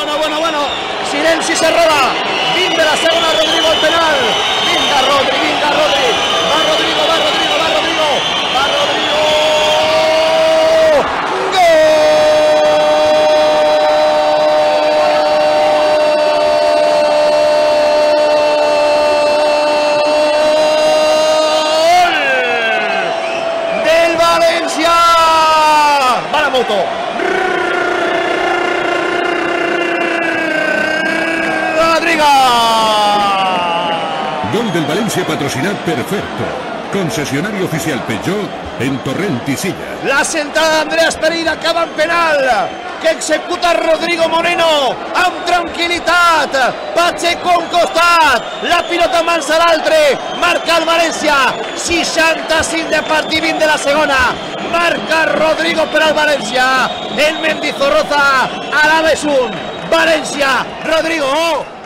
Bueno. Silenci se roba. Vinga la segona, Rodrigo el penal. Vinga Rodri. Va Rodrigo. ¡Gol! Del Valencia. Va la moto. Gol del Valencia patrocinat per Ferco, concessionari oficial Peugeot en Torrent i Silla. La centrada d'Andreas Pereira acaba en penal que executa Rodrigo Moreno amb tranquil·litat. Pacheco a un costat, la pilota mans a l'altre, marca el València. 65 de partit, 20 de la segona. Marca Rodrigo per al València. El Mendizorroza, Alaves 1, València, Rodrigo